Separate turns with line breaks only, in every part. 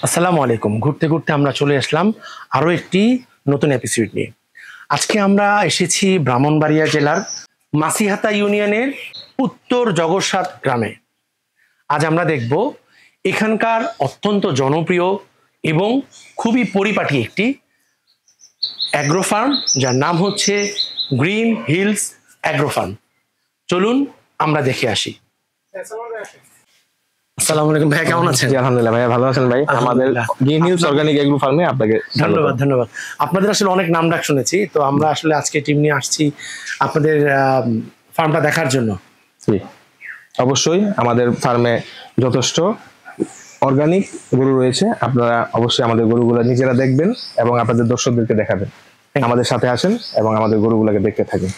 আসসালামু আলাইকুম। ঘুরতে ঘুরতে আমরা চলে আসলাম আরো একটি নতুন এপিসোড নিয়ে। আজকে আমরা এসেছি ব্রাহ্মণবাড়িয়া জেলার মাসিহাতা ইউনিয়নের উত্তর জগৎসাত গ্রামে। আজ আমরা দেখব এখানকার অত্যন্ত জনপ্রিয় এবং খুবই পরিপাটি একটি অ্যাগ্রো ফার্ম, যার নাম হচ্ছে গ্রিন হিলস অ্যাগ্রো ফার্ম। চলুন আমরা দেখে আসি। আসসালামু আলাইকুম ভাই, কেমন আছেন?
আলহামদুলিল্লাহ ভাইয়া, ভালো আছেন ভাই? আমাদের গ্রিন হিলস অর্গানিক এগ্রো ফার্মে আপনাকে
ধন্যবাদ। ধন্যবাদ। আপনাদের আসলে অনেক নাম ডাক শুনেছি, তো আমরা আসলে আজকে টিম নিয়ে আসছি আপনাদের ফার্মটা দেখার জন্য।
অবশ্যই আমাদের ফার্মে যথেষ্ট অর্গানিক গরু রয়েছে। আপনারা অবশ্যই আমাদের গরুগুলো নিজেরা দেখবেন এবং আপনাদের দর্শকদেরকে দেখাবেন। আমাদের সাথে আসেন এবং আমাদের গরুগুলোকে দেখতে থাকেন।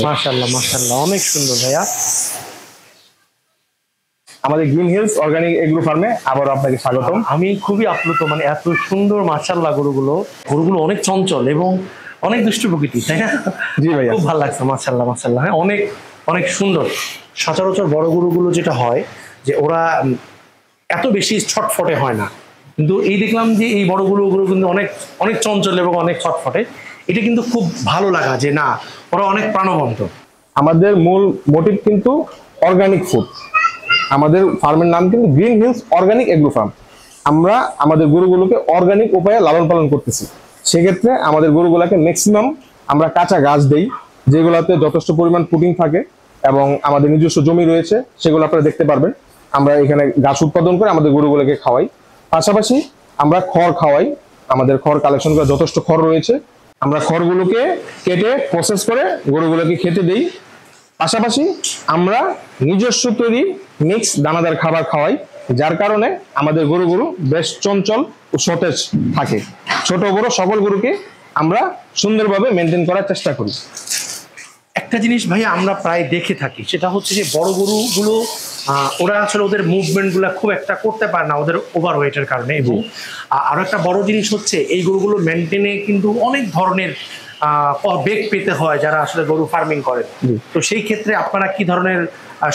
মাশাআল্লাহ মাশাআল্লাহ, অনেক সুন্দর ভাইয়া।
আমাদের গ্রিন হিলস অর্গানিক এগ্রো ফার্মে আবারও আপনাকে স্বাগতম।
আমি খুবই আপ্লুত, মানে এত সুন্দর মাশাআল্লাহ গরুগুলো অনেক চঞ্চল এবং অনেক দুষ্ট প্রকৃতি, তাই না?
জি ভাইয়া,
খুব ভালো লাগছে। মাশাআল্লাহ মাশাআল্লাহ, হ্যাঁ অনেক অনেক সুন্দর। সচরাচর বড় গরুগুলো যেটা হয় যে ওরা এত বেশি ছটফটে হয় না, কিন্তু এই দেখলাম যে এই বড় গরুগুলো কিন্তু অনেক অনেক চঞ্চল এবং অনেক ছটফটে। এটা কিন্তু খুব ভালো লাগা যে না, ওরা অনেক প্রাণবন্ত।
আমাদের মূল মোটিভ কিন্তু অর্গানিক ফুড। আমাদের ফার্মের নাম কিন্তু green hills organic agro farm. আমরা আমাদের গরুগুলোকে অর্গানিক উপায়ে লালন পালন করতেছি। সেক্ষেত্রে আমাদের গরুগুলোকে ম্যাক্সিমাম আমরা কাঁচা ঘাস দেই, যেগুলোতে যথেষ্ট পরিমাণ প্রোটিন থাকে, এবং আমাদের নিজস্ব জমি রয়েছে, সেগুলো আপনারা দেখতে পারবেন। আমরা এখানে ঘাস উৎপাদন করে আমাদের গরুগুলোকে খাওয়াই। পাশাপাশি আমরা খড় খাওয়াই। আমাদের খড় কালেকশন করা যথেষ্ট খড় রয়েছে। আমরা খড়গুলোকে কেটে প্রসেস করে গরুগুলোকে খেতে দেই। পাশাপাশি আমরা নিজস্ব তৈরি মিক্স দানাদার খাবার খাওয়াই, যার কারণে আমাদের গরুগুলো বেশ চঞ্চল ও সতেজ থাকে। ছোট বড় সকল গরুকে আমরা সুন্দরভাবে মেনটেন করার চেষ্টা করি।
একটা জিনিস ভাই আমরা প্রায় দেখে থাকি, সেটা হচ্ছে যে বড় গরুগুলো ওরা আসলে ওদের মুভমেন্টগুলো খুব একটা করতে পারে না ওদের ওভার ওয়েটের কারণে। এবং আরো একটা বড় জিনিস হচ্ছে এই গরুগুলো মেনটেনে কিন্তু অনেক ধরনের বেগ পেতে হয় যারা আসলে গরু ফার্মিং করে। তো সেই ক্ষেত্রে আপনারা কি ধরনের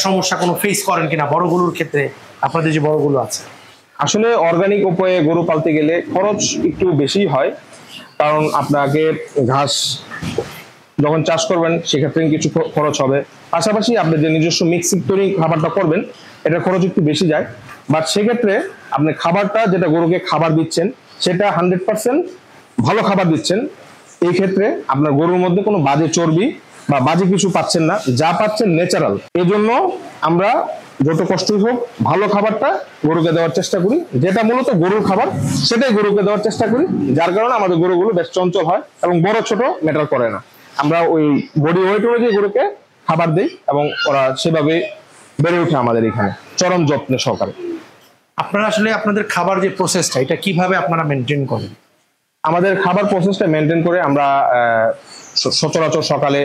সমস্যা কোনো ফেস করেন কিনা বড় গরুর ক্ষেত্রে, আপনাদের যে বড়গুলো আছে?
আসলে অর্গানিক উপায়ে গরু পালতে গেলে খরচ একটু বেশি হয়, কারণ আপনাকে ঘাস যখন চাষ করবেন সেক্ষেত্রে কিছু খরচ হবে। পাশাপাশি আপনি যে নিজস্ব মিক্সিং তৈরি খাবারটা করবেন, এটা খরচ একটু বেশি যায়। বাট সেক্ষেত্রে আপনি খাবারটা যেটা গরুকে খাবার দিচ্ছেন সেটা 100% ভালো খাবার দিচ্ছেন। এই ক্ষেত্রে আপনার গরুর মধ্যে কোনো বাজে চর্বি বা বাজে কিছু পাচ্ছেন না, যা পাচ্ছেন ন্যাচারাল। এই জন্য আমরা যত কষ্টই হোক ভালো খাবারটা গরুকে দেওয়ার চেষ্টা করি, যেটা মূলত গরুর খাবার সেটাই গরুকে দেওয়ার চেষ্টা করি, যার কারণে আমাদের গরুগুলো বেশ চঞ্চল হয় এবং বড় ছোট ম্যাটার করে না। আমরা ওই বডি ওয়েট অনুযায়ী গরুকে খাবার দিই এবং ওরা সেভাবে বেড়ে ওঠে আমাদের এখানে চরম যত্নে সহকারে।
আপনারা আসলে আপনাদের খাবার যে প্রসেসটা, এটা কিভাবে আপনারা মেনটেন করেন?
আমাদের খাবার প্রসেসটা মেনটেন করে আমরা সচরাচর সকালে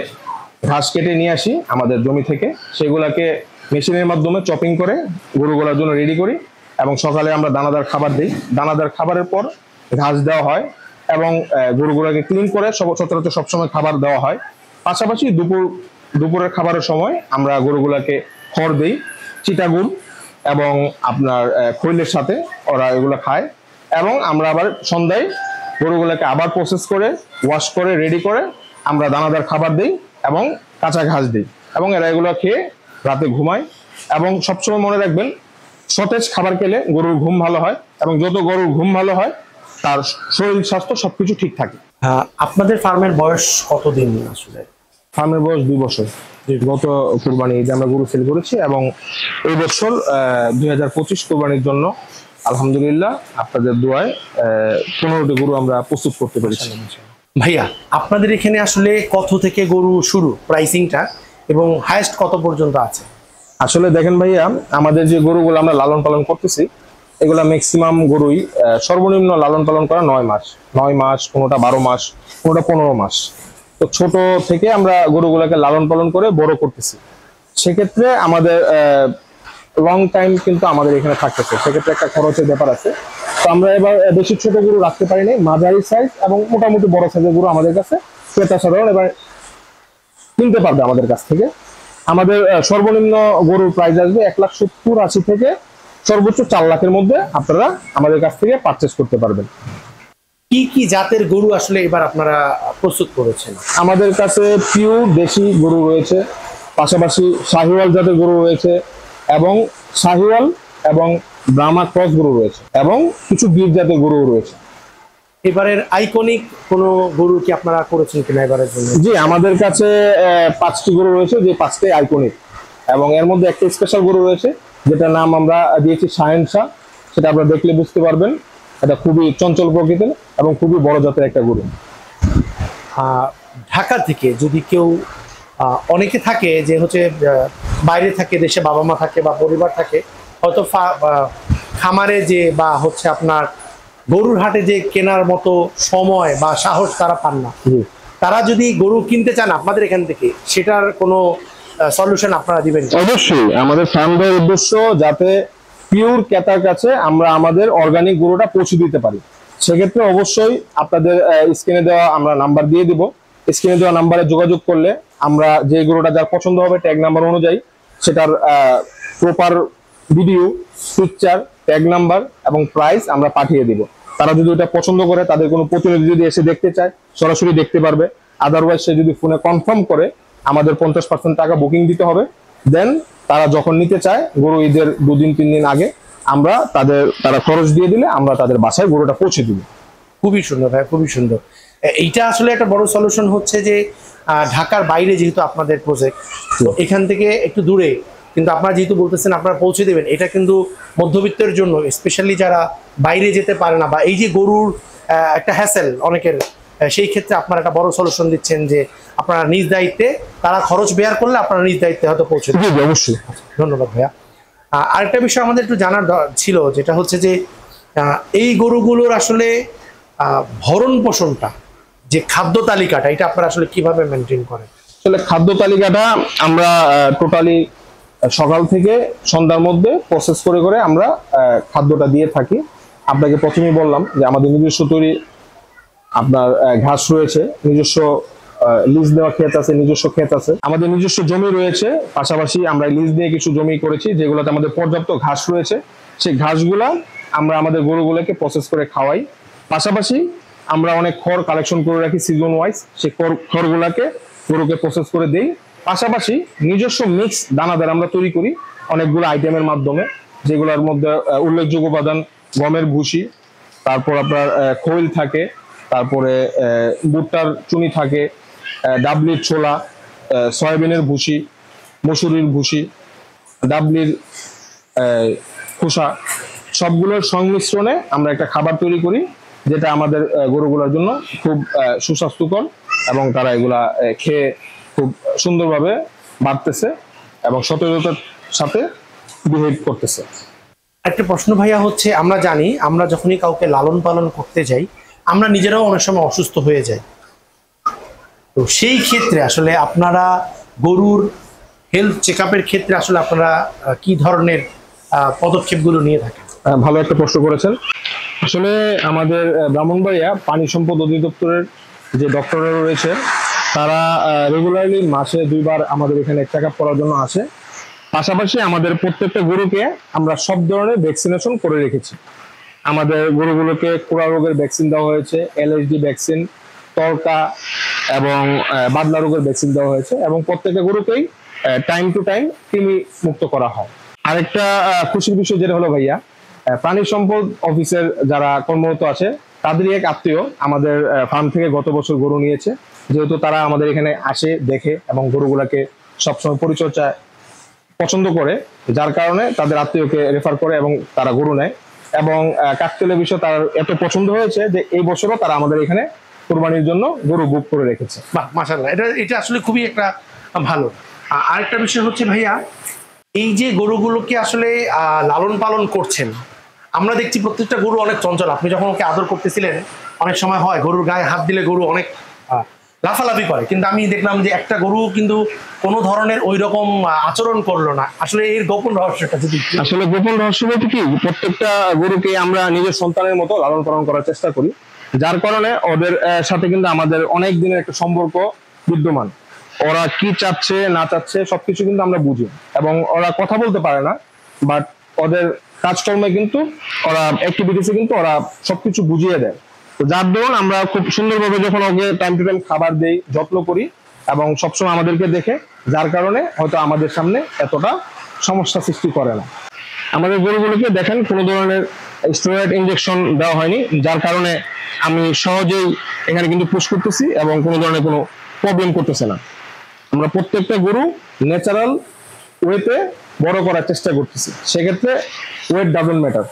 ঘাস কেটে নিয়ে আসি আমাদের জমি থেকে, সেগুলোকে মেশিনের মাধ্যমে চপিং করে গরুগুলোর জন্য রেডি করি, এবং সকালে আমরা দানাদার খাবার দিই। দানাদার খাবারের পর ঘাস দেওয়া হয় এবং গরুগুলোকে ক্লিন করে সচরাচর সবসময় খাবার দেওয়া হয়। পাশাপাশি দুপুরের খাবারের সময় আমরা গরুগুলোকে খড় দিই, চিটাগুড় এবং আপনার খৈলের সাথে ওরা এগুলো খায়। এবং আমরা আবার সন্ধ্যায় গরুগুলোকে আবার প্রসেস করে ওয়াশ করে রেডি করে আমরা দানাদার খাবার দিই এবং কাঁচা ঘাস দিই, এবং এরা এগুলো খেয়ে রাতে ঘুমায়। এবং সবসময় মনে রাখবেন, সতেজ খাবার খেলে গরুর ঘুম ভালো হয়, এবং যত গরুর ঘুম ভালো হয় তার শরীর স্বাস্থ্য সবকিছু ঠিক থাকে।
আপনাদের ফার্মের বয়স কতদিন? আসলে
ফার্মের বয়স 2 বছর। গত কুরবানি ঈদে আমরা গরু সেল করেছি, এবং এই বছর 2025 কুরবানির জন্য আলহামদুলিল্লাহ আপনাদের দোয়ায় 15টি গরু আমরা প্রস্তুত করতে পেরেছি।
ভাইয়া, আপনাদের এখানে আসলে কত থেকে গরু শুরু প্রাইসিংটা, এবং হাইয়েস্ট কত পর্যন্ত আছে?
আসলে দেখেন ভাইয়া, আমাদের যে গরুগুলো আমরা লালন পালন করতেছি, এগুলা ম্যাক্সিমাম গরুই সর্বনিম্ন লালন পালন করা 9 মাস, কোনোটা 12 মাস, কোনোটা 15 মাস। তো ছোট থেকে আমরা গরুগুলোকে লালন পালন করে বড় করতেছি। সেক্ষেত্রে আমাদের লং টাইম কিন্তু আমাদের এখানে থাকতেছে, সেক্ষেত্রে একটা খরচের ব্যাপার আছে। তো আমরা এবার বেশি ছোট গরু রাখতে পারিনি, মাঝারি সাইজ এবং মোটামুটি বড় সাইজের গরু আমাদের কাছে ক্রেতা সাধারণ এবার কিনতে পারবে আমাদের কাছ থেকে। আমাদের সর্বনিম্ন গরুর প্রাইস আসবে 1,70,80 থেকে সর্বোচ্চ 4 লাখের মধ্যে আপনারা আমাদের কাছ থেকে পারচেস করতে পারবেন।
কি কি জাতের গরু আসলে এবার আপনারা প্রস্তুত করেছেন?
আমাদের কাছে পিওর দেশি গরু রয়েছে, পাশাপাশি শাহিওয়াল জাতের গরু রয়েছে, এবং শাহিওয়াল এবং ব্রাহ্মা ক্রস গরু রয়েছে, এবং কিছু গির জাতের গরু রয়েছে।
এবারের আইকনিক কোনো গরু কি আপনারা করেছেন কিনা এবারের জন্য?
জি, আমাদের কাছে 5টি গরু রয়েছে, যে 5টাই আইকনিক, এবং এর মধ্যে একটা স্পেশাল গরু রয়েছে যেটার নাম আমরা দিয়েছি শাহেনশা। সেটা আপনারা দেখলে বুঝতে পারবেন। এটা খুবই চঞ্চল প্রকৃতির এবং খুবই বড় জাতের একটা গরু।
ঢাকা থেকে যদি কেউ অনেকে থাকে যে হচ্ছে বাইরে থাকে, দেশে বাবা মা থাকে বা পরিবার থাকে, হয়তো খামারে যে বা হচ্ছে আপনার গরুর হাটে যে কেনার মতো সময় বা সাহস তারা পান না, তারা যদি গরু কিনতে চান আপনাদের এখান থেকে, সেটার কোনো সলিউশন আপনারা দিবেন?
অবশ্যই। আমাদের ফার্মের উদ্দেশ্য যাতে পিওর ক্রেতার কাছে আমরা আমাদের অর্গানিক গরুটা পৌঁছে দিতে পারি। সেক্ষেত্রে অবশ্যই আপনাদের স্ক্রিনে দেওয়া আমরা নাম্বার দিয়ে দিব। স্ক্রিনে দেওয়া নাম্বারে যোগাযোগ করলে আমরা যে গরুটা যার পছন্দ হবে ট্যাগ নাম্বার অনুযায়ী সেটার proper video, picture, tag number এবং প্রাইস আমরা পাঠিয়ে দিব। তারা যদি ওটা পছন্দ করে, তাদের কোনো প্রতিনিধি যদি এসে দেখতে চায় সরাসরি দেখতে পারবে। আদারওয়াইজ সে যদি ফোনে কনফার্ম করে আমাদের 50% টাকা বুকিং দিতে হবে। দেন তারা যখন নিতে চায় গরু ঈদের 2 দিন 3 দিন আগে আমরা তারা খরচ দিয়ে দিলে আমরা তাদের বাসায় গরুটা পৌঁছে দিব।
খুবই সুন্দর ভাই, খুবই সুন্দর। এইটা আসলে একটা বড় সলিউশন হচ্ছে যে ঢাকার বাইরে যেহেতু আপনাদের প্রজেক্ট, তো এখান থেকে একটু দূরে, কিন্তু আপনারা যেহেতু বলতেছেন আপনারা পৌঁছে দেবেন, এটা কিন্তু মধ্যবিত্তের জন্য, স্পেশালি যারা বাইরে যেতে পারে না বা এই যে গরুর একটা হ্যাসেল অনেকের, সেই ক্ষেত্রে আপনারা একটা বড় সলিউশন দিচ্ছেন যে আপনারা নিজ দায়িত্বে, তারা খরচ বেয়ার করলে আপনারা নিজ দায়িত্বে হয়তো পৌঁছে দেবেন।
অবশ্যই।
ধন্যবাদ ভাইয়া। আরেকটা বিষয় আমাদের একটু জানার ছিল, যেটা হচ্ছে যে এই গরুগুলোর আসলে ভরণ পোষণটা, যে খাদ্য তালিকাটা, এটা আপনারা আসলে কিভাবে মেনটেন করেন?
আসলে খাদ্য তালিকাটা আমরা টোটালি সকাল থেকে সন্ধ্যার মধ্যে প্রসেস করে করে আমরা খাদ্যটা দিয়ে থাকি। আপনাকে প্রথমেই বললাম যে আমাদের নিজস্ব তৈরি আপনার ঘাস রয়েছে, নিজস্ব লিজ দেওয়া ক্ষেত আছে, নিজস্ব ক্ষেত আছে, আমাদের নিজস্ব জমি রয়েছে। পাশাপাশি আমরা লিজ দিয়ে কিছু জমি করেছি যেগুলোতে আমাদের পর্যাপ্ত ঘাস রয়েছে। সেই ঘাসগুলা আমরা আমাদের গরুগুলোকে প্রসেস করে খাওয়াই। পাশাপাশি আমরা অনেক খড় কালেকশন করে রাখি সিজন ওয়াইজ, সেই খড়গুলাকে গরুকে প্রসেস করে দেই। পাশাপাশি নিজস্ব মিক্স দানাদার আমরা তৈরি করি অনেকগুলো আইটেমের মাধ্যমে, যেগুলোর মধ্যে উল্লেখযোগ্য উপাদান গমের ভুসি, তারপর আপনার খৈল থাকে, তারপরে ভুট্টার চুনি থাকে, ডাবলির ছোলা, সয়াবিনের ভুসি, মসুরির ভুসি, ডাবলির খোসা, সবগুলোর সংমিশ্রণে আমরা একটা খাবার তৈরি করি, যেটা আমাদের গরুগুলোর জন্য খুব সুস্বাস্থ্যকর এবং তারা এগুলা খেয়ে খুব সুন্দরভাবে বাড়তেছে এবং সতেজতার সাথে বিহেভ করতেছে।
একটা প্রশ্ন ভাইয়া হচ্ছে, আমরা জানি আমরা যখনই কাউকে লালন পালন করতে যাই আমরা নিজেরাও অনেক সময় অসুস্থ হয়ে যাই, তো সেই ক্ষেত্রে আসলে আপনারা গরুর হেলথ চেক আপের ক্ষেত্রে আসলে আপনারা কি ধরনের পদক্ষেপগুলো নিয়ে থাকেন?
ভালো একটা প্রশ্ন করেছেন। আসলে আমাদের ব্রাহ্মণবাড়িয়া পানি সম্পদ অধিদপ্তরের যে ডক্টররা রয়েছে তারা রেগুলারলি মাসে 2 বার আমাদের এখানে চেক আপ করার জন্য আসে। পাশাপাশি আমাদের প্রত্যেকটা গরুকে আমরা সব ধরনের ভ্যাকসিনেশন করে রেখেছি। আমাদের গরুগুলোকে খুরা রোগের ভ্যাকসিন দেওয়া হয়েছে, এলএসডি ভ্যাকসিন, তরকা এবং বাদলা রোগের ভ্যাকসিন দেওয়া হয়েছে, এবং প্রত্যেকটা গরুকেই টাইম টু টাইম কৃমি মুক্ত করা হয়। আরেকটা খুশির বিষয় যেটা হলো ভাইয়া, প্রাণী সম্পদ অফিসের যারা কর্মরত আছে তাদেরই এক আত্মীয় আমাদের ফার্ম থেকে গত বছর গরু নিয়েছে। যেহেতু তারা আমাদের এখানে আসে, দেখে এবং গরুগুলাকে সবসময় পরিচর্যা পছন্দ করে, যার কারণে তাদের আত্মীয়কে রেফার করে এবং তারা গরু নেয়। এবং কাকতালীয় বিষয় তার এত পছন্দ হয়েছে যে এই বছরও তারা আমাদের এখানে কুরবানির জন্য গরু বুক করে রেখেছে।
বাহ, মাশাআল্লাহ, এটা আসলে খুবই একটা ভালো। আরেকটা বিষয় হচ্ছে ভাইয়া, এই যে গরুগুলোকে আসলে লালন পালন করছেন, আমরা দেখছি প্রত্যেকটা গরু অনেক চঞ্চল। আপনি যখন ওকে আদর করতেছিলেন, অনেক সময় হয় গরুর গায়ে হাত দিলে গরু অনেক লাফালাফি করে, কিন্তু আমি দেখলাম যে একটা গরু কিন্তু কোনো ধরনের ওই রকম আচরণ করলো না। আসলে এর গোপন রহস্যটা যদি?
আসলে গোপন রহস্য বলতে কি, প্রত্যেকটা গরুকে আমরা নিজের সন্তানের মতো লালন পালন করার চেষ্টা করি, যার কারণে ওদের সাথে কিন্তু আমাদের অনেক দিনের একটা সম্পর্ক বিদ্যমান। ওরা কি চাচ্ছে না চাচ্ছে সবকিছু কিন্তু আমরা বুঝি, এবং ওরা কথা বলতে পারে না, বাট ওদের কাজকর্মে কিন্তু ওরা অ্যাক্টিভিটিসে কিন্তু ওরা সবকিছু বুঝিয়ে দেয়। তো যার দরুন আমরা খুব সুন্দরভাবে যখন ওকে টাইম টু টাইম খাবার দেই, যত্ন করি, এবং সবসময় আমাদেরকে দেখে, যার কারণে হয়তো আমাদের সামনে এতটা সমস্যা সৃষ্টি করে না। আমাদের গরুগুলোকে দেখেন কোনো ধরনের স্টেরয়েড ইনজেকশন দেওয়া হয়নি, যার কারণে আমি সহজেই এখানে কিন্তু পুশ করতেছি এবং কোনো ধরনের কোনো প্রবলেম করতেছে না। আমরা প্রত্যেকটা গরু ন্যাচারাল ওয়েতে বড় করার চেষ্টা করতেছি, সেক্ষেত্রে ওয়েট ডাজন্ট ম্যাটার।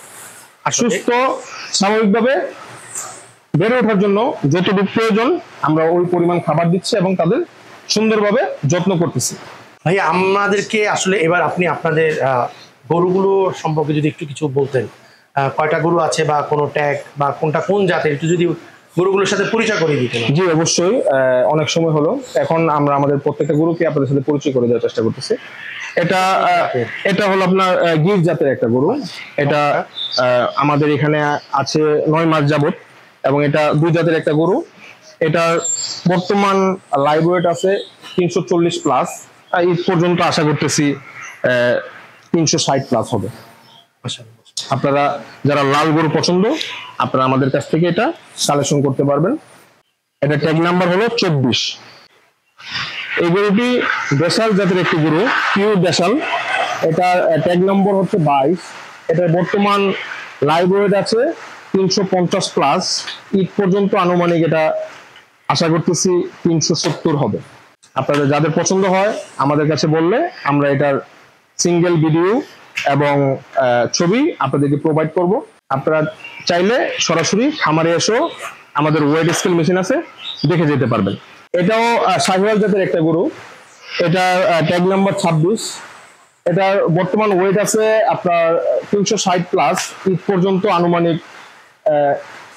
আর সুস্থ স্বাভাবিকভাবে বেড়ে ওঠার জন্য যতটুকু প্রয়োজন আমরা ওই পরিমাণ খাবার দিচ্ছি এবং তাদের সুন্দরভাবে যত্ন করতেছি।
ভাই আমাদেরকে আসলে এবার আপনি আপনাদের গরুগুলো সম্পর্কে যদি একটু কিছু বলতেন, কয়টা গরু আছে বা কোনো ট্যাগ বা কোনটা কোন জাতের, একটু যদি গরুগুলোর সাথে পরিচয় করে দিতেন।
জি অবশ্যই, অনেক সময় হলো, এখন আমরা আমাদের প্রত্যেকটা গরুকে আপনাদের সাথে পরিচয় করে দেওয়ার চেষ্টা করতেছি। এটা হলো আপনার গির জাতের একটা গরু। এটা আমাদের এখানে আছে 9 মাস যাবত, এবং এটা 2 জাতের একটা গরু। এটার বর্তমান লাইভ ওয়েট আছে 340 প্লাস, ঈদ পর্যন্ত আশা করতেছি 360 প্লাস হবে। আপনারা যারা লাল গরু পছন্দ, আপনারা আমাদের কাছ থেকে এটা কালেকশন করতে পারবেন। এটা ট্যাগ নাম্বার হলো 24। এই গরুটি দেশাল জাতের একটি গরু, পিওর দেশাল। এটা ট্যাগ নম্বর হচ্ছে 22। এটার বর্তমান লাইভ ওয়েট আছে 350 প্লাস, ঈদ পর্যন্ত আনুমানিক এটা আশা করতেছি 370 হবে। আপনাদের যাদের পছন্দ হয় আমাদের কাছে বললে আমরা এটার সিঙ্গেল ভিডিও এবং ছবি আপনাদেরকে প্রোভাইড করব। আপনারা চাইলে সরাসরি খামারে এসেও আমাদের ওয়েট স্কেল মেশিন আছে, দেখে যেতে পারবেন। এটাও শাহিওয়াল জাতের একটা গরু। এটার ট্যাগ নাম্বার 26। এটার বর্তমান ওয়েট আছে আপনার 360 প্লাস, ঈদ পর্যন্ত আনুমানিক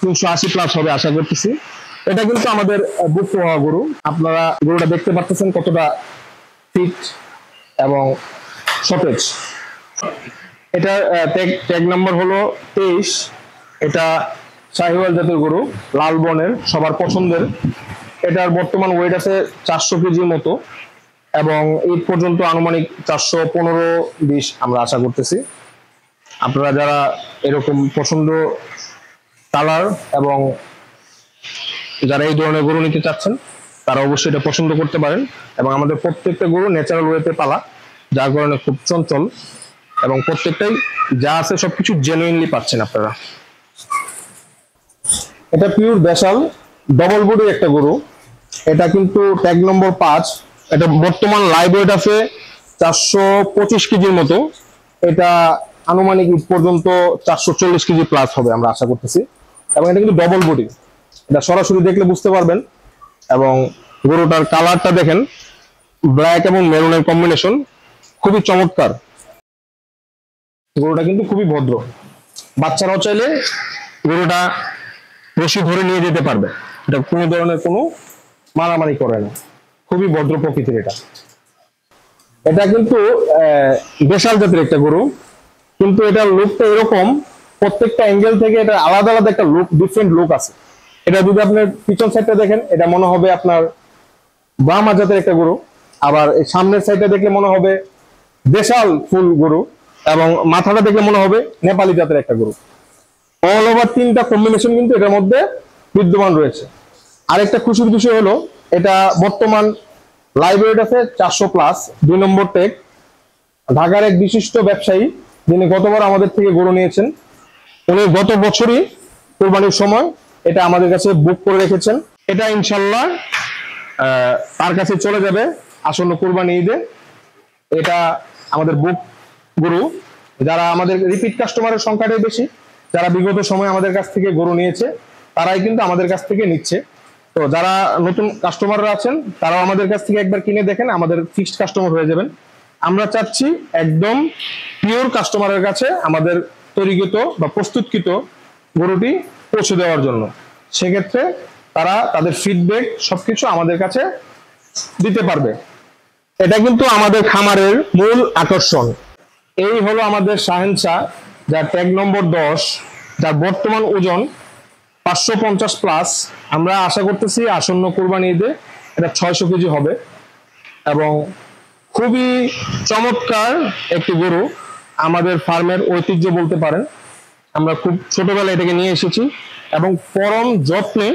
380 প্লাস হবে আশা করতেছি। এটা কিন্তু আমাদের বুক হওয়া গরু। আপনারা গরুটা দেখতে পাচ্ছেন কতটা ফিট এবং সতেজ। এটার ট্যাগ নাম্বার হলো 23। এটা শাহিওয়াল জাতের গরু, লাল বর্ণের, সবার পছন্দের। এটার বর্তমান ওয়েট আছে 400 কেজির মতো, এবং ঈদ পর্যন্ত আনুমানিক 415-20 আমরা আশা করতেছি। আপনারা যারা এরকম পছন্দ কালার এবং যারা এই ধরনের গরু নিতে চাচ্ছেন, তারা অবশ্যই এটা পছন্দ করতে পারেন। এবং আমাদের প্রত্যেকটা গরু ন্যাচারাল ওয়েতে পালা, যার কারণে খুব চঞ্চল, এবং প্রত্যেকটাই যা আছে সবকিছু জেনুইনলি পাচ্ছেন আপনারা। এটা পিওর দেশাল ডবল বডির একটা গরু। এটা কিন্তু ট্যাগ নম্বর 5। এটা বর্তমান লাইভ ওয়েট আছে 425 কেজির মতো। এটা আনুমানিক ঈদ পর্যন্ত 440 কেজি প্লাস হবে আমরা আশা করতেছি। এবং এটা কিন্তু ডবল বডি, এটা সরাসরি দেখলে বুঝতে পারবেন। এবং গরুটার কালারটা দেখেন, ব্ল্যাক এবং মেরুনের কম্বিনেশন, খুবই চমৎকার। গরুটা কিন্তু খুবই ভদ্র, বাচ্চারাও চাইলে গরুটা রশি ধরে নিয়ে যেতে পারবে। এটা কোনো ধরনের কোনো মারামারি করে না, খুবই ভদ্র প্রকৃতির। এটা কিন্তু দেশাল জাতের একটা গরু, কিন্তু এটার লুকটা এরকম, প্রত্যেকটা অ্যাঙ্গেল থেকে এটা আলাদা আলাদা একটা লুক, ডিফারেন্ট লুক আছে। এটা যদি আপনার পিছন সাইডটা দেখেন, এটা মনে হবে আপনার ব্রাহ্মা জাতের একটা গরু। আবার এই সামনের সাইডটা দেখলে মনে হবে দেশাল ফুল গরু, এবং মাথাটা দেখলে মনে হবে নেপালি জাতের একটা গরু। অল ওভার 3টা কম্বিনেশন কিন্তু এটার মধ্যে বিদ্যমান রয়েছে। আরেকটা খুশির বিষয় হলো, এটা বর্তমান লাইভ ওয়েট আছে 400 প্লাস, 2 নম্বর ট্যাগ। ঢাকার এক বিশিষ্ট ব্যবসায়ী, যিনি গতবার আমাদের থেকে গরু নিয়েছেন, উনি গত বছরই কোরবানির সময় এটা আমাদের কাছে বুক করে রেখেছেন। এটা ইনশাল্লাহ তার কাছে চলে যাবে আসন্ন কোরবানি ঈদে। এটা আমাদের বুক গরু। যারা আমাদের রিপিট কাস্টমারের সংখ্যাটাই বেশি, যারা বিগত সময় আমাদের কাছ থেকে গরু নিয়েছে, তারাই কিন্তু আমাদের কাছ থেকে নিচ্ছে। তো যারা নতুন কাস্টমাররা আছেন, তারাও আমাদের কাছ থেকে একবার কিনে দেখেন, আমাদের ফিক্সড কাস্টমার হয়ে যাবেন। আমরা চাচ্ছি একদম পিওর কাস্টমারের কাছে আমাদের তৈরিকৃত বা প্রস্তুতকৃত গরুটি পৌঁছে দেওয়ার জন্য। সেক্ষেত্রে তারা তাদের ফিডব্যাক সবকিছু আমাদের কাছে দিতে পারবে। এটা কিন্তু আমাদের খামারের মূল আকর্ষণ। এই হলো আমাদের শাহেনশা, যার ট্যাগ নম্বর 10, যার বর্তমান ওজন 550 প্লাস। আমরা আশা করতেছি আসন্ন কোরবানি ঈদে এটা 600 কেজি হবে। এবং খুবই চমৎকার একটি গরু, আমাদের ফার্মের ঐতিহ্য বলতে পারেন। আমরা খুব ছোটবেলায় এটাকে নিয়ে এসেছি এবং পরম যত্নে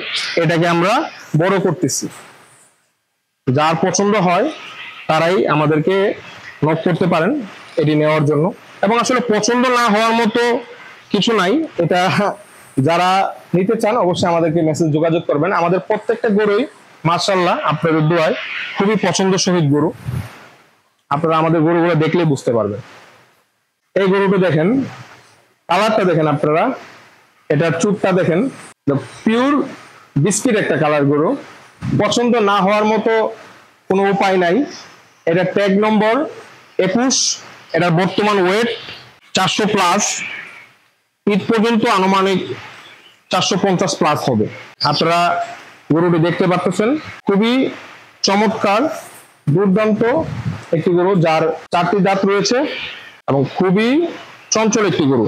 এটাকে আমরা বড় করতেছি। যার পছন্দ হয় তারাই আমাদেরকে নক করতে পারেন এটি নেওয়ার জন্য। এবং আসলে পছন্দ না হওয়ার মতো কিছু নাই, এটা যারা নিতে চান অবশ্যই আমাদেরকে মেসেজ যোগাযোগ করবেন। আমাদের প্রত্যেকটা গরুই মাশাআল্লাহ আপনাদের দোয়ায় খুবই পছন্দ সহিত গরু, আপনারা আমাদের গরুগুলো দেখলেই বুঝতে পারবেন। এই গরুটা দেখেন, কালারটা দেখেন আপনারা, এটার চুটটা দেখেন, পিওর বিস্কিট একটা কালার গরু। পছন্দ না হওয়ার মতো কোনো উপায় নাই। এটা ট্যাগ নম্বর 21, এটার বর্তমান ওয়েট 400 প্লাস, ঈদ পর্যন্ত আনুমানিক 450 প্লাস হবে। আপনারা গরুটি দেখতে পাচ্ছেন, খুবই চমৎকার দুর্দান্ত একটি গরু, যার 4টি দাঁত রয়েছে এবং খুবই চঞ্চল একটি গরু।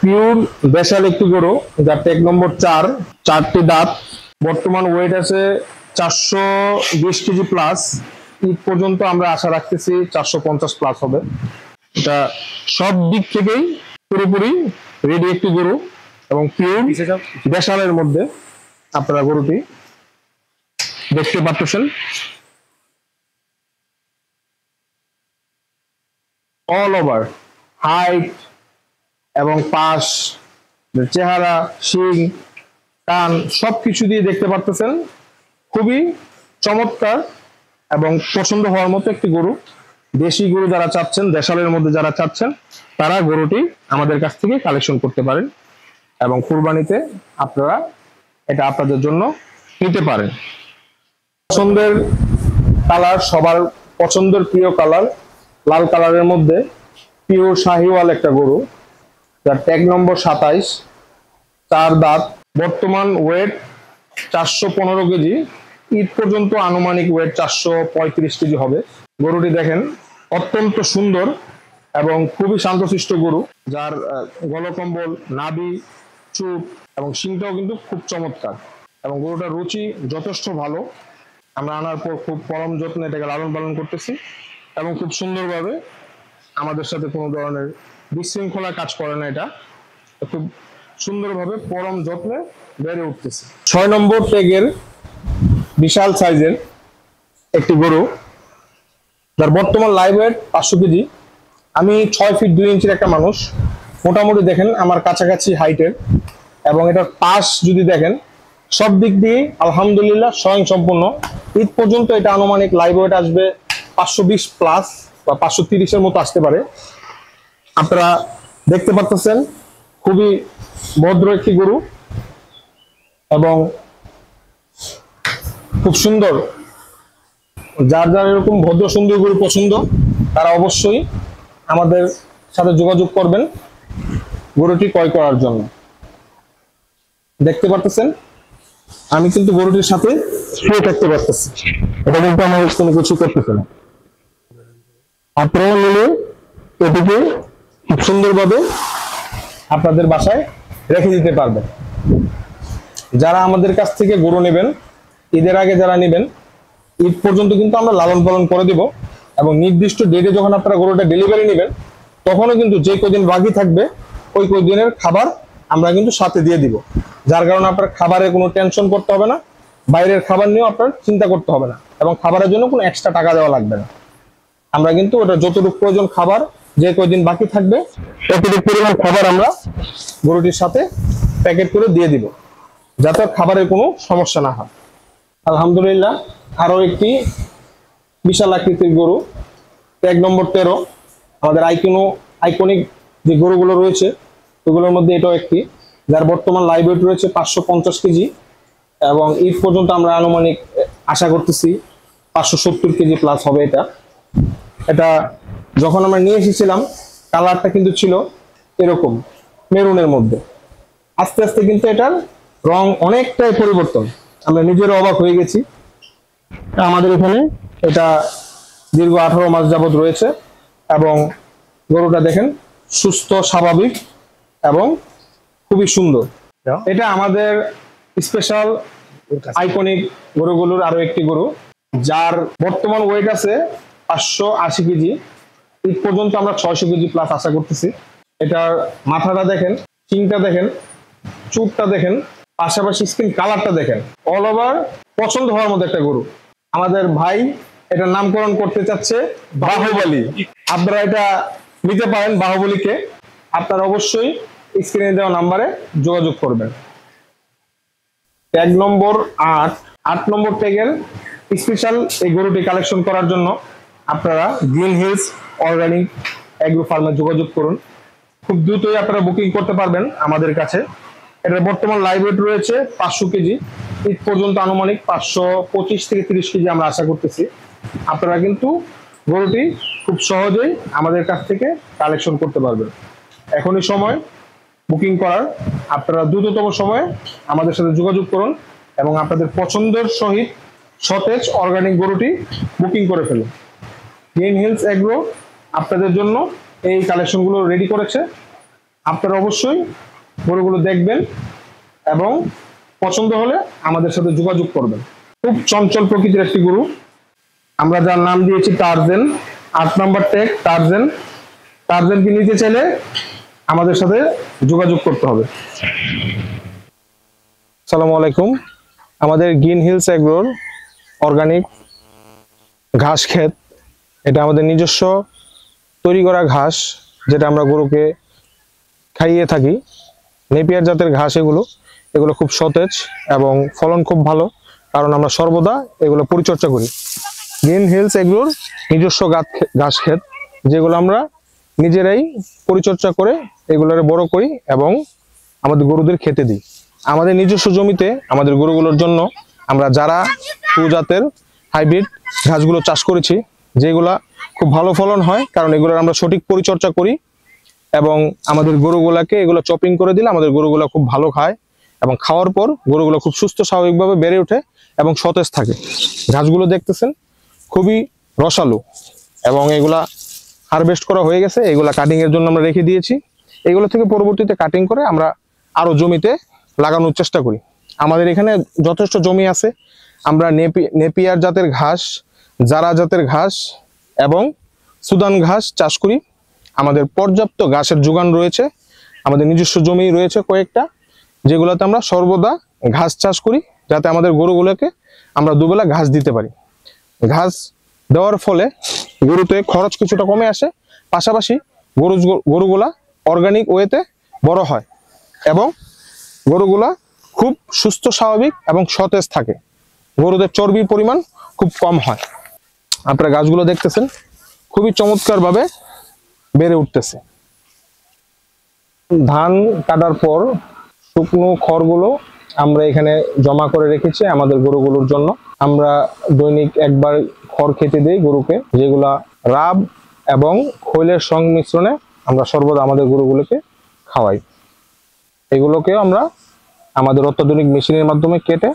পিওর দেশাল একটি গরু, যার ট্যাগ নম্বর 4, 4টি দাঁত, বর্তমান ওয়েট আছে 420 কেজি প্লাস। ঈদ পর্যন্ত আমরা আশা রাখতেছি 450 প্লাস হবে। এটা সব দিক থেকেই পুরোপুরি রেডি একটি গরু এবং পিওর দেশালের মধ্যে আপনারা গরুটি দেখতে পাচ্ছেন। অল ওভার হাইট এবং পাশ, চেহারা, শিং, কান সবকিছু দিয়ে দেখতে পাচ্ছেন খুবই চমৎকার এবং পছন্দ হওয়ার মতো একটি গরু। দেশি গরু যারা চাচ্ছেন, দেশালের মধ্যে যারা চাচ্ছেন, তারা গরুটি আমাদের কাছ থেকে কালেকশন করতে পারেন এবং কুরবানিতে আপনারা এটা আপনাদের জন্য নিতে পারেন। পছন্দের কালার, সবার পছন্দের প্রিয় কালার লাল কালারের মধ্যে পিওর শাহিওয়াল একটা গরু, যার ট্যাগ নম্বর 27, 4 দাঁত, বর্তমান ওয়েট 415 কেজি। ঈদ পর্যন্ত আনুমানিক ওয়েট 435 কেজি হবে। গরুটি দেখেন অত্যন্ত সুন্দর এবং খুবই শান্তশিষ্ট গরু, যার গলকম্বল, নাভি, চুপ এবং শিংটাও কিন্তু খুব চমৎকার এবং গরুটার রুচি যথেষ্ট ভালো। আমরা আনার পর খুব পরম যত্নে এটাকে লালন পালন করতেছি এবং খুব সুন্দরভাবে, আমাদের সাথে কোনো ধরনের বিশৃঙ্খলা কাজ করে না। এটা খুব সুন্দরভাবে পরম যত্নে বেড়ে উঠতেছে। 6 নম্বর ট্যাগের বিশাল সাইজের একটি গরু, যার বর্তমান লাইভ ওয়েট 500 কেজি। আমি 6 ফিট 2 ইঞ্চির একটা মানুষ, মোটামুটি দেখেন আমার কাছাকাছি হাইটের, এবং এটার পাশ যদি দেখেন সব দিক দিয়ে আলহামদুলিল্লাহ স্বয়ং সম্পূর্ণ। ঈদ পর্যন্ত এটা আনুমানিক লাইভ ওয়েট আসবে 520 প্লাস বা 530 এর মতো আসতে পারে। আপনারা দেখতে পাচ্ছেন খুবই ভদ্র একটি গরু এবং খুব সুন্দর। যার যার এরকম ভদ্র সুন্দর গরু পছন্দ, তারা অবশ্যই আমাদের সাথে যোগাযোগ করবেন গরুটি ক্রয় করার জন্য। দেখতে পাচ্ছেন আমি কিন্তু গরুটির সাথে শুয়ে থাকতে পারতেছি, এটা কিন্তু আমার কোনো কিছু করতেছে না। আপনারা মিলে এটিকে খুব সুন্দরভাবে আপনাদের বাসায় রেখে দিতে পারবেন। যারা আমাদের কাছ থেকে গরু নেবেন, ঈদের আগে যারা নেবেন, ঈদ পর্যন্ত কিন্তু আমরা লালন পালন করে দিব এবং নির্দিষ্ট ডেটে যখন আপনারা গরুটা ডেলিভারি নেবেন, তখনও কিন্তু যে কদিন বাকি থাকবে ওই কদিনের খাবার আমরা কিন্তু সাথে দিয়ে দিব। যার কারণে আপনার খাবারের কোনো টেনশন করতে হবে না, বাইরের খাবার নিয়েও আপনার চিন্তা করতে হবে না এবং খাবারের জন্য কোনো এক্সট্রা টাকা দেওয়া লাগবে না। আমরা কিন্তু ওটা যতটুকু প্রয়োজন খাবার, যে কয়দিন বাকি থাকবে ততটুকু পরিমাণ খাবার আমরা গরুটির সাথে প্যাকেট করে দিয়ে দিব, যাতে খাবারের কোনো সমস্যা না হয়। আলহামদুলিল্লাহ আরো একটি বিশাল আকৃতির গরু, ট্যাগ নম্বর 13, আমাদের আইকনিক যে গরুগুলো রয়েছে ওগুলোর মধ্যে এটাও একটি, যার বর্তমান লাইভ ওয়েট রয়েছে 550 কেজি এবং ঈদ পর্যন্ত আমরা আনুমানিক আশা করতেছি 570 কেজি প্লাস হবে। এটা যখন আমরা নিয়ে এসেছিলাম কালারটা কিন্তু ছিল এরকম মেরুনের মধ্যে, আস্তে আস্তে কিন্তু এটার রং অনেকটাই পরিবর্তন, আমরা নিজেরও অবাক হয়ে গেছি। আমাদের এখানে এটা দীর্ঘ 18 মাস যাবত রয়েছে এবং গরুটা দেখেন সুস্থ, স্বাভাবিক এবং খুবই সুন্দর।
এটা
এটা আমাদের স্পেশাল আইকনিক গরুগুলোর আরো একটি গরু, যার বর্তমান ওয়েট আছে 580 কেজি। ঈদ পর্যন্ত আমরা 600 কেজি প্লাস আশা করতেছি। এটার মাথাটা দেখেন, চিংটা দেখেন, চুটটা দেখেন, পাশাপাশি স্কিন কালারটা দেখেন, অল ওভার পছন্দ হওয়ার মতো একটা গরু। আমাদের ভাই এটার নামকরণ করতে চাচ্ছে বাহুবলী। আপনারা এটা নিতে পারেন বাহুবলীকে। আপনারা অবশ্যই স্ক্রিনে দেওয়া নাম্বারে যোগাযোগ করবেন। ট্যাগ নম্বর 8 নম্বর ট্যাগের স্পেশাল এই গরুটি কালেকশন করার জন্য আপনারা গ্রিন হিলস অর্গানিক এগ্রো ফার্মে যোগাযোগ করুন। খুব দ্রুতই আপনারা বুকিং করতে পারবেন আমাদের কাছে। এটার বর্তমান লাইভ ওয়েট রয়েছে 500 কেজি। ঈদ পর্যন্ত আনুমানিক 525 থেকে 30 কেজি আমরা আশা করতেছি। আপনারা কিন্তু গরুটি খুব সহজেই আমাদের কাছ থেকে কালেকশন করতে পারবেন। এখনই সময় বুকিং করার। আপনারা দ্রুততম সময়ে আমাদের সাথে যোগাযোগ করুন এবং আপনাদের পছন্দের সহিত সতেজ অর্গানিক গরুটি বুকিং করে ফেলুন। গ্রিন হিলস এগ্রো আপনাদের জন্য এই কালেকশনগুলো রেডি করেছে। আপনারা অবশ্যই গরুগুলো দেখবেন এবং পছন্দ হলে আমাদের সাথে যোগাযোগ করবেন। খুব চঞ্চল প্রকৃতির একটি গরু, আমরা যার নাম দিয়েছি টার্জেন। 8 নম্বর ট্যাগ টার্জেন। টার্জেনকে নিতে চাইলে আমাদের সাথে যোগাযোগ করতে হবে। আসসালামু আলাইকুম। আমাদের গ্রিন হিলস এগ্রোর অর্গানিক ঘাস ক্ষেত, এটা আমাদের নিজস্ব তৈরি করা ঘাস, যেটা আমরা গরুকে খাইয়ে থাকি। নেপিয়ার জাতের ঘাস এগুলো খুব সতেজ এবং ফলন খুব ভালো, কারণ আমরা সর্বদা এগুলো পরিচর্যা করি। গ্রিন হিলস এগ্রোর নিজস্ব ঘাস ক্ষেত, যেগুলো আমরা নিজেরাই পরিচর্যা করে এগুলোরে বড় করি এবং আমাদের গরুদের খেতে দিই। আমাদের নিজস্ব জমিতে আমাদের গরুগুলোর জন্য আমরা যারা জাতের হাইব্রিড ঘাসগুলো চাষ করেছি, যেগুলা খুব ভালো ফলন হয়, কারণ এগুলোর আমরা সঠিক পরিচর্যা করি এবং আমাদের গরুগুলাকে এগুলো চপিং করে দিলে আমাদের গরুগুলো খুব ভালো খায় এবং খাওয়ার পর গরুগুলো খুব সুস্থ স্বাভাবিকভাবে বেড়ে ওঠে এবং সতেজ থাকে। ঘাসগুলো দেখতেছেন খুবই রসালো এবং এগুলা হারভেস্ট করা হয়ে গেছে। এগুলা কাটিং এর জন্য আমরা রেখে দিয়েছি। এগুলো থেকে পরবর্তীতে কাটিং করে আমরা আরো জমিতে লাগানোর চেষ্টা করি। আমাদের এখানে যথেষ্ট জমি আছে। আমরা নেপিয়ার জাতের ঘাস, জারা জাতের ঘাস এবং সুদান ঘাস চাষ করি। আমাদের পর্যাপ্ত ঘাসের যোগান রয়েছে। আমাদের নিজস্ব জমি রয়েছে কয়েকটা, যেগুলোতে আমরা সর্বদা ঘাস চাষ করি, যাতে আমাদের গরুগুলোকে আমরা দুবেলা ঘাস দিতে পারি। ঘাস দেওয়ার ফলে গরুতে খরচ কিছুটা কমে আসে, পাশাপাশি গরুগুলা অর্গানিক ওয়েতে বড় হয় এবং গরুগুলা খুব সুস্থ স্বাভাবিক এবং সতেজ থাকে। গরুদের চর্বির পরিমাণ খুব কম হয়। আপনারা গাছগুলো দেখতেছেন খুবই চমৎকার ভাবে বেড়ে উঠতেছে। ধান কাটার পর শুকনো খড়গুলো আমরা এখানে জমা করে রেখেছি আমাদের গরুগুলোর জন্য। আমরা দৈনিক একবার খড় খেতে দিই গরুকে, যেগুলা রাব এবং খৈলের সংমিশ্রণে আমরা সর্বদা আমাদের গরুগুলোকে খাওয়াই। এগুলোকেও আমরা আমাদের অত্যাধুনিক মেশিনের মাধ্যমে কেটে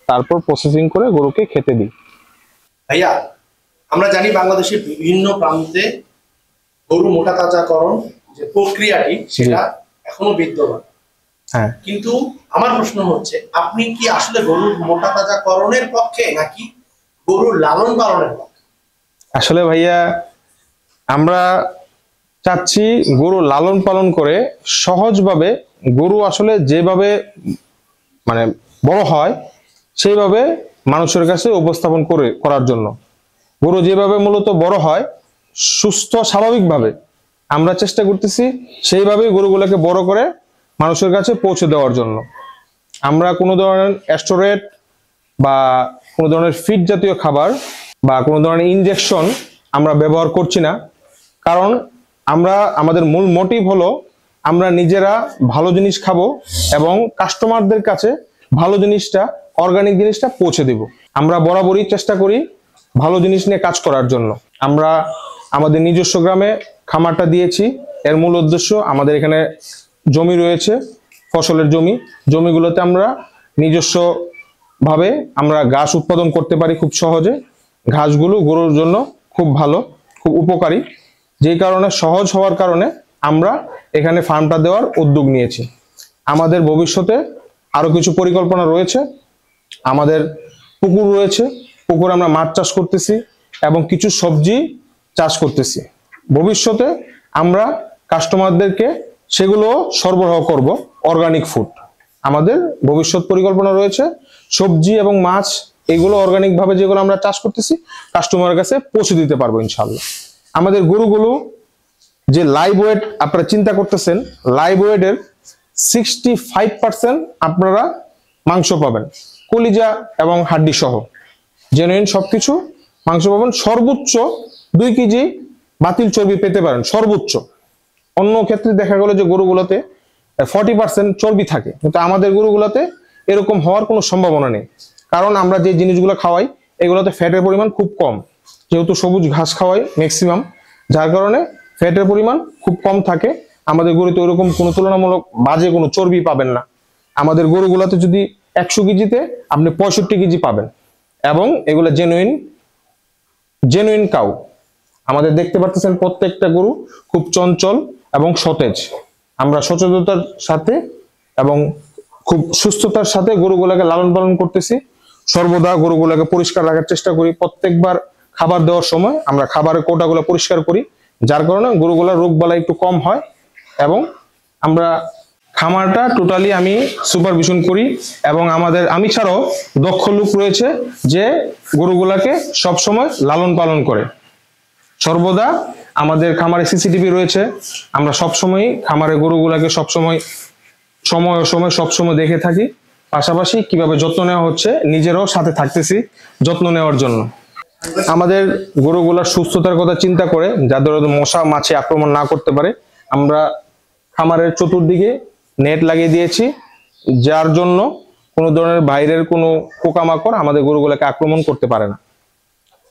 তারপর প্রসেসিং করে গরুকে খেতে দিই।
ভাইয়া, আমরা জানি বাংলাদেশের বিভিন্ন প্রান্তে গরু মোটা তাজাকরণ যে প্রক্রিয়াটি সেটা এখনো বিদ্যমান।
হ্যাঁ,
কিন্তু আমার প্রশ্ন হচ্ছে, আপনি কি আসলে গরুর মোটা তাজাকরণের পক্ষে নাকি গরুর লালন পালনের পক্ষে?
আসলে ভাইয়া আমরা চাচ্ছি গরু লালন পালন করে সহজভাবে গরু আসলে যেভাবে মানে বড় হয় সেইভাবে মানুষের কাছে উপস্থাপন করার জন্য। গরু যেভাবে মূলত বড় হয় সুস্থ স্বাভাবিকভাবে, আমরা চেষ্টা করতেছি সেইভাবেই গরুগুলোকে বড় করে মানুষের কাছে পৌঁছে দেওয়ার জন্য। আমরা কোনো ধরনের অ্যাস্টোরেট বা কোনো ধরনের ফিড জাতীয় খাবার বা কোনো ধরনের ইনজেকশন আমরা ব্যবহার করছি না, কারণ আমাদের মূল মোটিভ হলো আমরা নিজেরা ভালো জিনিস খাবো এবং কাস্টমারদের কাছে ভালো জিনিসটা, অর্গানিক জিনিসটা পৌঁছে দেব। আমরা বরাবরই চেষ্টা করি ভালো জিনিস নিয়ে কাজ করার জন্য। আমরা আমাদের নিজস্ব গ্রামে খামারটা দিয়েছি। এর মূল উদ্দেশ্য, আমাদের এখানে জমি রয়েছে, ফসলের জমিগুলোতে আমরা নিজস্ব ভাবে আমরা ঘাস উৎপাদন করতে পারি খুব সহজে। ঘাসগুলো গরুর জন্য খুব ভালো, খুব উপকারী, যেই কারণে সহজ হওয়ার কারণে আমরা এখানে ফার্মটা দেওয়ার উদ্যোগ নিয়েছি। আমাদের ভবিষ্যতে আরো কিছু পরিকল্পনা রয়েছে। আমাদের পুকুর রয়েছে, পুকুরে আমরা মাছ চাষ করতেছি এবং কিছু সবজি চাষ করতেছি। ভবিষ্যতে আমরা কাস্টমারদেরকে সেগুলো সরবরাহ করব, অর্গানিক ফুড। আমাদের ভবিষ্যৎ পরিকল্পনা রয়েছে সবজি এবং মাছ এগুলো অর্গানিক ভাবে যেগুলো আমরা চাষ করতেছি কাস্টমারের কাছে পৌঁছে দিতে পারবো ইনশাআল্লাহ। আমাদের গরুগুলো যে লাইভ ওয়েট আপনারা চিন্তা করতেছেন, লাইভ ওয়েটের 65% আপনারা মাংস পাবেন, কলিজা এবং হাড্ডি সহ জেনুইন সবকিছু মাংস পাবেন। সর্বোচ্চ 2 কেজি বাতিল চর্বি পেতে পারেন সর্বোচ্চ। অন্য ক্ষেত্রে দেখা গেল যে গরুগুলোতে 40% চর্বি থাকে, কিন্তু আমাদের গরুগুলোতে এরকম হওয়ার কোনো সম্ভাবনা নেই, কারণ আমরা যে জিনিসগুলো খাওয়াই এগুলোতে ফ্যাটের পরিমাণ খুব কম, যেহেতু সবুজ ঘাস খাওয়াই ম্যাক্সিমাম, যার কারণে ফ্যাটের পরিমাণ খুব কম থাকে। আমাদের গরুতে ওরকম কোনো তুলনামূলক বাজে কোনো চর্বি পাবেন না। আমাদের গরুগুলোতে যদি 100 কেজিতে আপনি 65 কেজি পাবেন, এবং এগুলো জেনুইন কাউ। আমাদের দেখতে পাচ্ছেন প্রত্যেকটা গরু খুব চঞ্চল এবং সতেজ। আমরা সচেতনতার সাথে এবং খুব সুস্থতার সাথে গরুগুলোকে লালন পালন করতেছি। সর্বদা গরুগুলোকে পরিষ্কার রাখার চেষ্টা করি। প্রত্যেকবার খাবার দেওয়ার সময় আমরা খাবারের কোটাগুলো পরিষ্কার করি, যার কারণে গরুগুলোর রোগ বালাই একটু কম হয়। এবং আমরা খামারটা টোটালি আমি সুপারভিশন করি, এবং আমি ছাড়াও দক্ষ লোক রয়েছে যে গরুগুলাকে সবসময় লালন পালন করে। সর্বদা আমাদের খামারে সিসিটিভি রয়েছে, আমরা সবসময় খামারে গরুগুলাকে সবসময় সবসময় দেখে থাকি। পাশাপাশি কিভাবে যত্ন নেওয়া হচ্ছে নিজেরাও সাথে থাকতেছি যত্ন নেওয়ার জন্য। আমাদের গরুগুলার সুস্থতার কথা চিন্তা করে, যাদের মশা মাছি আক্রমণ না করতে পারে, আমরা খামারের চতুর্দিকে নেট লাগিয়ে দিয়েছি, যার জন্য কোনো ধরনের বাইরের কোনো পোকামাকড় আমাদের গরুগুলোকে আক্রমণ করতে পারে না।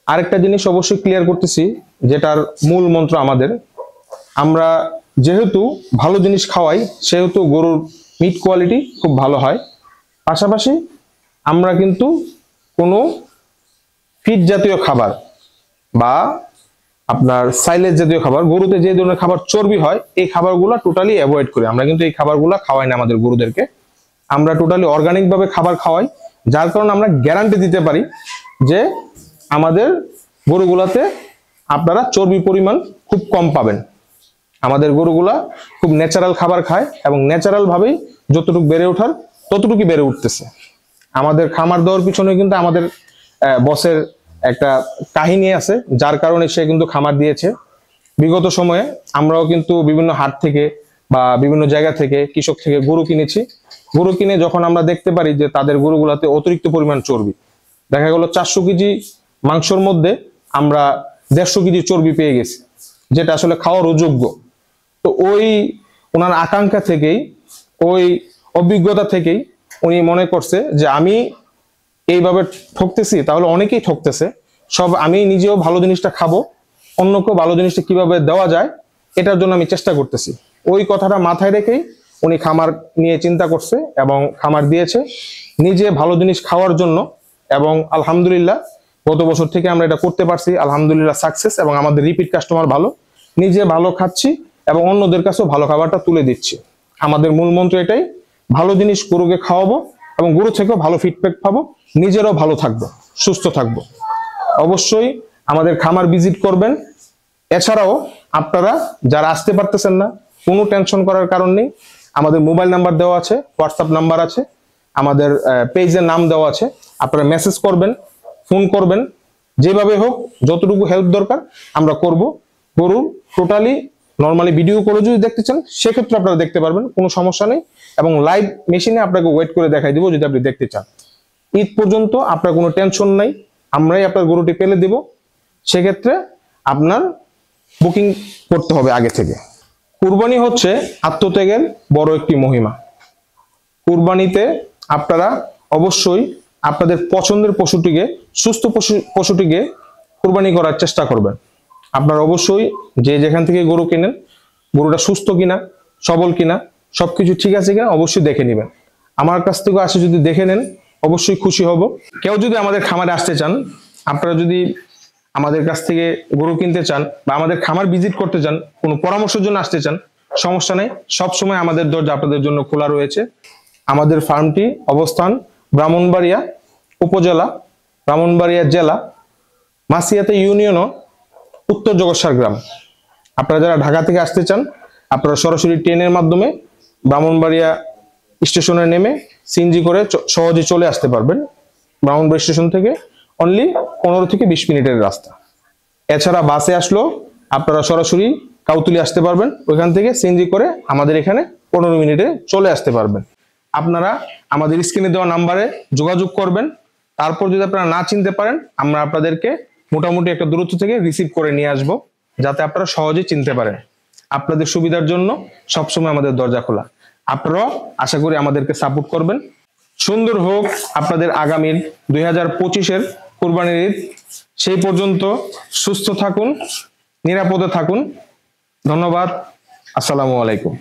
আরেকটা জিনিস অবশ্যই ক্লিয়ার করতেছি, যেটার মূল মন্ত্র আমাদের, আমরা যেহেতু ভালো জিনিস খাওয়াই সেহেতু গরুর মিট কোয়ালিটি খুব ভালো হয়। পাশাপাশি আমরা কিন্তু কোনো ফিড জাতীয় খাবার বা আপনার সাইলেজ জাতীয় খাবার, গরুতে যে ধরনের খাবার চর্বি হয় এই খাবারগুলো টোটালি অ্যাভয়েড করি। আমরা কিন্তু এই খাবারগুলো খাওয়াই না আমাদের গরুদেরকে, আমরা টোটালি অর্গানিক ভাবে খাবার খাওয়াই, যার কারণে আমরা গ্যারান্টি দিতে পারি যে আমাদের গরুগুলাতে আপনারা চর্বি পরিমাণ খুব কম পাবেন। আমাদের গরুগুলা খুব ন্যাচারাল খাবার খায় এবং ন্যাচারাল ভাবেই যতটুকু বেড়ে ওঠার ততটুকুই বেড়ে উঠতেছে। আমাদের খামার দেওয়ার পিছনে কিন্তু আমাদের বসের একটা কাহিনী আছে, যার কারণে সে কিন্তু খামার দিয়েছে। বিগত সময়ে আমরাও কিন্তু বিভিন্ন হাট থেকে বা বিভিন্ন জায়গা থেকে কৃষক থেকে গরু কিনেছি। গরু কিনে যখন আমরা দেখতে পারি যে তাদের গরুগুলাতে অতিরিক্ত পরিমাণ চর্বি, দেখা গেল 400 কেজি মাংসর মধ্যে আমরা 150 কেজি চর্বি পেয়ে গেছি, যেটা আসলে খাওয়ার অযোগ্য। তো ওনার আকাঙ্ক্ষা থেকেই, ওই অভিজ্ঞতা থেকেই উনি মনে করছে যে আমি এইভাবে ঠকতেছি, তাহলে অনেকেই ঠকতেছে, আমি নিজেও ভালো জিনিসটা খাবো, অন্যকেও ভালো জিনিসটা কিভাবে দেওয়া যায় এটার জন্য আমি চেষ্টা করতেছি। ওই কথাটা মাথায় রেখেই উনি খামার নিয়ে চিন্তা করছে এবং খামার দিয়েছে নিজে ভালো জিনিস খাওয়ার জন্য। এবং আলহামদুলিল্লাহ গত বছর থেকে আমরা এটা করতে পারছি, আলহামদুলিল্লাহ সাকসেস, এবং আমাদের রিপিট কাস্টমার ভালো, নিজে ভালো খাচ্ছি এবং অন্যদের কাছেও ভালো খাবারটা তুলে দিচ্ছি। আমাদের মূল মন্ত্র এটাই, ভালো জিনিস গরুকে খাওয়াবো এবং গরু থেকেও ভালো ফিডব্যাক পাবো, নিজেরাও ভালো থাকবো, সুস্থ থাকবো। অবশ্যই আমাদের খামার ভিজিট করবেন। এছাড়াও আপনারা যারা আসতে পারতেছেন না, কোনো টেনশন করার কারণ নেই, আমাদের মোবাইল নাম্বার দেওয়া আছে, হোয়াটসঅ্যাপ নাম্বার আছে, আমাদের পেজের নাম দেওয়া আছে, আপনারা মেসেজ করবেন, ফোন করবেন, যেভাবে হোক যতটুকু হেল্প দরকার আমরা করব। গরুর টোটালি নর্মালি ভিডিও করে যদি দেখতে চান সেক্ষেত্রে আপনারা দেখতে পারবেন, কোনো সমস্যা নেই, এবং লাইভ মেশিনে আপনাকে ওয়েট করে দেখাই দিব যদি আপনি দেখতে চান। ঈদ পর্যন্ত আপনার কোনো টেনশন নাই, আমরাই আপনার গরুটি পেলে দিব। সেক্ষেত্রে আপনার বুকিং করতে হবে আগে থেকে। কুরবানি হচ্ছে আত্মত্যাগের বড় একটি মহিমা। কুরবানিতে আপনারা অবশ্যই আপনাদের পছন্দের পশুটিকে, সুস্থ পশুটিকে কুরবানি করার চেষ্টা করবেন। আপনারা অবশ্যই যে যেখান থেকে গরু কিনেন, গরুটা সুস্থ কিনা, সবল কিনা, সবকিছু ঠিক আছে কিনা অবশ্যই দেখে নেবেন। আমার কাছ থেকে আসে যদি দেখে নেন অবশ্যই খুশি হব। কেউ যদি আমাদের খামারে আসতে চান, আপনারা যদি আমাদের কাছ থেকে গরু কিনতে চান বা আমাদের খামার ভিজিট করতে চান, কোনো পরামর্শের জন্য আসতে চান, সমস্যা নেই, সবসময় আমাদের দরজা আপনাদের জন্য খোলা রয়েছে। আমাদের ফার্মটি অবস্থান ব্রাহ্মণবাড়িয়া উপজেলা, ব্রাহ্মণবাড়িয়া জেলা, মাসিয়াতা ইউনিয়ন, উত্তর জগৎসার গ্রাম। আপনারা যারা ঢাকা থেকে আসতে চান, আপনারা সরাসরি ট্রেনের মাধ্যমে ব্রাহ্মণবাড়িয়া স্টেশনে নেমে সিএনজি করে সহজে চলে আসতে পারবেন। ব্রাহ্মণবাড়িয়া স্টেশন থেকে অনলি 15 থেকে 20 মিনিটের রাস্তা। এছাড়া বাসে আসলেও আপনারা সরাসরি কাউতুলি আসতে পারবেন, ওইখান থেকে সিএনজি করে আমাদের এখানে 15 মিনিটে চলে আসতে পারবেন। আপনারা আমাদের স্ক্রিনে দেওয়া নাম্বারে যোগাযোগ করবেন। তারপর যদি আপনারা না চিনতে পারেন, আমরা আপনাদেরকে মোটামুটি একটা দূরত্ব থেকে রিসিভ করে নিয়ে আসব, যাতে আপনারা সহজে চিনতে পারেন। আপনাদের সুবিধার জন্য সবসময় আমাদের দরজা খোলা। আপনারাও আশা করি আমাদেরকে সাপোর্ট করবেন। সুন্দর হোক আপনাদের আগামীর 2025-এর কুরবানির ঈদ। সেই পর্যন্ত সুস্থ থাকুন, নিরাপদে থাকুন। ধন্যবাদ। আসসালামু আলাইকুম।